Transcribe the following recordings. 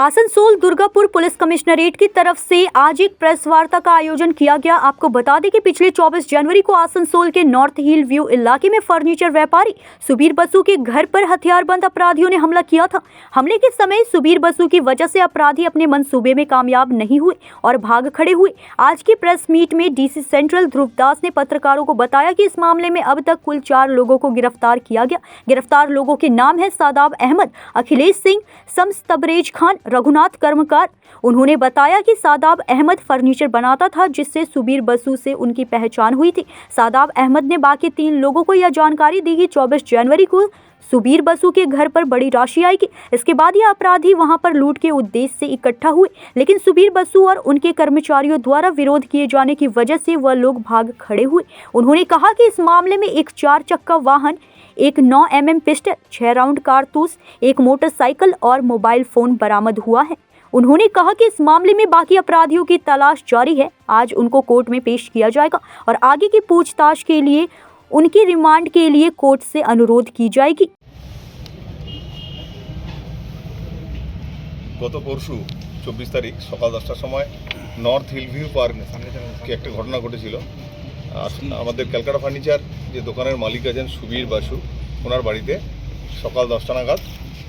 Asansol Durgapur police commissionerate की तरफ से आज एक प्रेस वार्ता का आयोजन किया गया। आपको बता दें कि पिछले 24 जनवरी को आसनसोल के नॉर्थ हिल व्यू इलाके में फर्नीचर व्यापारी सुबीर बसु के घर पर हथियारबंद अपराधियों ने हमला किया था। हमले के समय सुबीर बसु की वजह से अपराधी अपने मंसूबे में कामयाब नहीं हुए और भाग खड़े हुए। आज की प्रेस मीट में डीसी सेंट्रल ध्रुव दास ने पत्रकारों को बताया कि इस मामले में अब तक कुल 4 लोगों को गिरफ्तार किया गया। गिरफ्तार लोगों के नाम है सादाब अहमद, अखिलेश सिंह, शम्स तबरेज खान, रघुनाथ कर्मकार। उन्होंने बताया कि सादाब अहमद फर्नीचर बनाता था, जिससे सुबीर बसु से उनकी पहचान हुई थी। सादाब अहमद ने बाकी 3 लोगों को यह जानकारी दी कि 24 जनवरी को सुबीर बसु के घर पर बड़ी राशि आएगी। इसके बाद यह अपराधी वहां पर लूट के उद्देश्य से इकट्ठा हुए, लेकिन सुबीर बसु और उनके कर्मचारियों द्वारा विरोध किए जाने की वजह से वह लोग भाग खड़े हुए। उन्होंने कहा कि इस मामले में एक 4 चक्का वाहन, एक 9 mm पिस्टल, 6 राउंड कारतूस, एक मोटरसाइकिल और मोबाइल फोन बरामद हुआ है। उन्होंने कहा कि इस मामले में बाकी अपराधियों की तलाश जारी है। आज उनको कोर्ट में पेश किया जाएगा और आगे की पूछताछ के लिए उनकी रिमांड के लिए कोर्ट से अनुरोध की जाएगी। गत परशु 24 तारीख सकाल 10টার সময় নর্থ হিল ভিউ পার্কে একটা ঘটনা ঘটেছিল। আমাদের ক্যালকাটা ফার্নিচার যে দোকানের মালিক আছেন সুবীর বাসু, ওনার বাড়িতে সকাল 10টা নাগাদ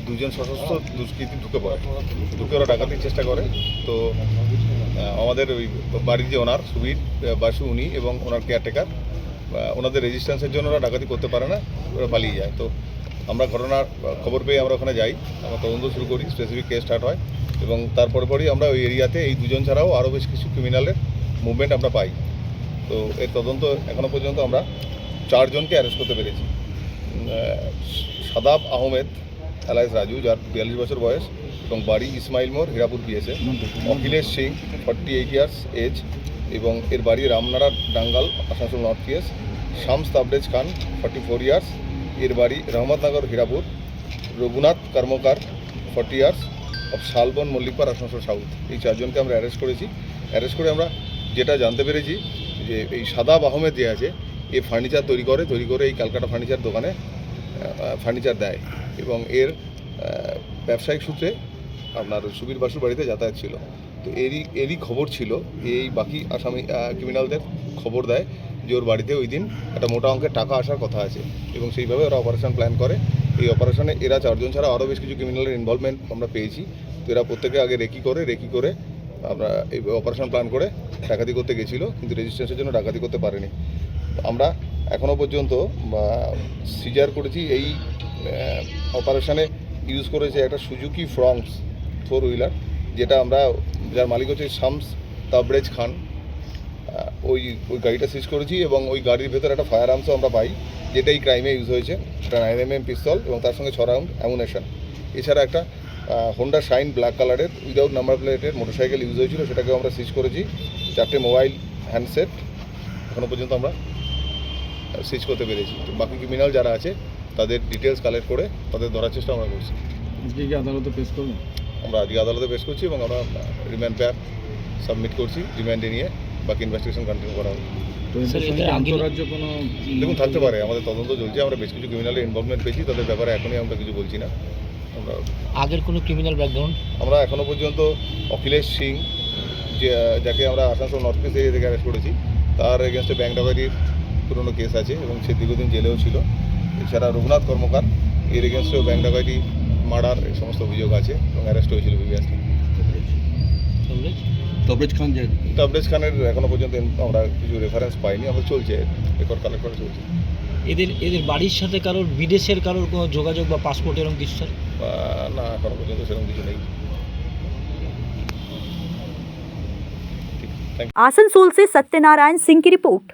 দুজন সশস্ত্র দুষ্কৃতী ঢুকে ওরা ডাকাতির চেষ্টা করে। তো আমাদের ওই বাড়ির যে ওনার সুবীর বাসু উনি এবং ওনার কেয়ারটেকার, ওনাদের রেজিস্ট্যান্সের জন্য ওরা ডাকাতি করতে পারে না, ওরা পালিয়ে যায়। তো আমরা ঘটনার খবর পেয়ে আমরা ওখানে যাই, আমরা তদন্ত শুরু করি, স্পেসিফিক কেস স্টার্ট হয় এবং তারপরে পরই আমরা ওই এরিয়াতে এই দুজন ছাড়াও আরও বেশ কিছু ক্রিমিনালের মুভমেন্ট আমরা পাই। তো এর তদন্ত এখনও পর্যন্ত আমরা 4 জনকে অ্যারেস্ট করতে পেরেছি। সাদাব আহমেদ এলাইস রাজু, যার 42 বছর বয়স এবং বাড়ি Ismail More, Hirapur PSA. Akhilesh Singh 48 years age এবং এর বাড়ি Ramnara Dangal, Asansol north PS. Shams Tabrez Khan 44 years, এর বাড়ি Rahmatnagar, Hirapur. Raghunath Karmakar 40 years of Shalban, Mallikpara, Asansol south. এই 4 জনকে আমরা অ্যারেস্ট করেছি। অ্যারেস্ট করে আমরা যেটা জানতে পেরেছি যে এই সাদাব আহমেদ যে আছে, এ ফার্নিচার তৈরি করে এই ক্যালকাটা ফার্নিচার দোকানে ফার্নিচার দেয় এবং এর ব্যবসায়িক সূত্রে আপনার সুবীর বাসুর বাড়িতে যাতায়াত ছিল। তো এরই খবর ছিল, এই বাকি আসামি ক্রিমিনালদের খবর দেয় যে ওর বাড়িতে ওই দিন একটা মোটা অঙ্কের টাকা আসার কথা আছে এবং সেইভাবে ওরা অপারেশন প্ল্যান করে। এই অপারেশনে এরা 4 জন ছাড়া আরও বেশ কিছু ক্রিমিনালের ইনভলভমেন্ট আমরা পেয়েছি। তো এরা প্রত্যেকে আগে রেকি করে আমরা এই অপারেশন প্ল্যান করে ডাকাতি করতে গেছিলো, কিন্তু রেজিস্ট্রেশনের জন্য ডাকাতি করতে পারেনি। আমরা এখনও পর্যন্ত সিজার করেছি, এই অপারেশনে ইউজ করেছে একটা সুজুকি ফ্রংস 4 হুইলার, যেটা আমরা, যার মালিক হচ্ছে শামস তাবরেজ খান। ওই গাড়িটা সিজ করেছি এবং ওই গাড়ির ভেতরে একটা ফায়ার আর্মসও আমরা পাই, যেটা এই ক্রাইমে ইউজ হয়েছে। একটা 9 mm পিস্তল এবং তার সঙ্গে 6 রাউন্ড অ্যামুনেশন। এছাড়া একটা হোন্ডা শাইন ব্ল্যাক কালারের উইদাউট নাম্বার প্লেটের মোটরসাইকেল ইউজ হয়েছিল, সেটাকেও আমরা সিজ করেছি। 4টে মোবাইল হ্যান্ডসেট এখনও পর্যন্ত আমরা সিজ করতে পেরেছি। তো বাকি ক্রিমিনাল যারা আছে তাদের ডিটেলস কালেক্ট করে তাদের ধরার চেষ্টা আমরা করছি। আদালতে পেশ করবেন? আমরা আজকে আদালতে পেশ করছি এবং আমরা রিমান্ড পেয়ার সাবমিট করছি। রিমান্ডে নিয়ে বাকি ইনভেস্টিগেশন কন্টিনিউ করা হবে। দেখুন, থাকতে পারে, আমাদের তদন্ত চলছে। আমরা বেশ কিছু ক্রিমিনালের ইনভলভমেন্ট পেয়েছি, তাদের ব্যাপারে এখনই আমরা কিছু বলছি না। আমরা আগের কোনো ক্রিমিনাল ব্যাকগ্রাউন্ড আমরা এখনও পর্যন্ত অখিলেশ সিং, যাকে আমরা আসানসোল নর্থ ইস্ট এরিয়া থেকে অ্যারেস্ট করেছি, তার এগেনস্টে ব্যাংক ডাকাতির পুরনো কেস আছে এবং সে দীর্ঘদিন জেলেও ছিল। এছাড়া রঘুনাথ কর্মকার, এর এগেনস্টেও ব্যাংক ডাকাতি, মার্ডার, এই সমস্ত অভিযোগ আছে এবং অ্যারেস্ট হয়েছিল প্রিভিয়াসলি। তবরেজ খানের এখনও পর্যন্ত আমরা কিছু রেফারেন্স পাইনি, আমরা চলছে, রেকর্ড কালেক্ট করা চলছে। এদের বাড়ির সাথে কারোর বিদেশের কোনো যোগাযোগ বা পাসপোর্ট এরকম কিছু স্যার? না, এখনও পর্যন্ত সেরকম কিছু নেই। आसनसोल से सत्यनारायण सिंह की रिपोर्ट।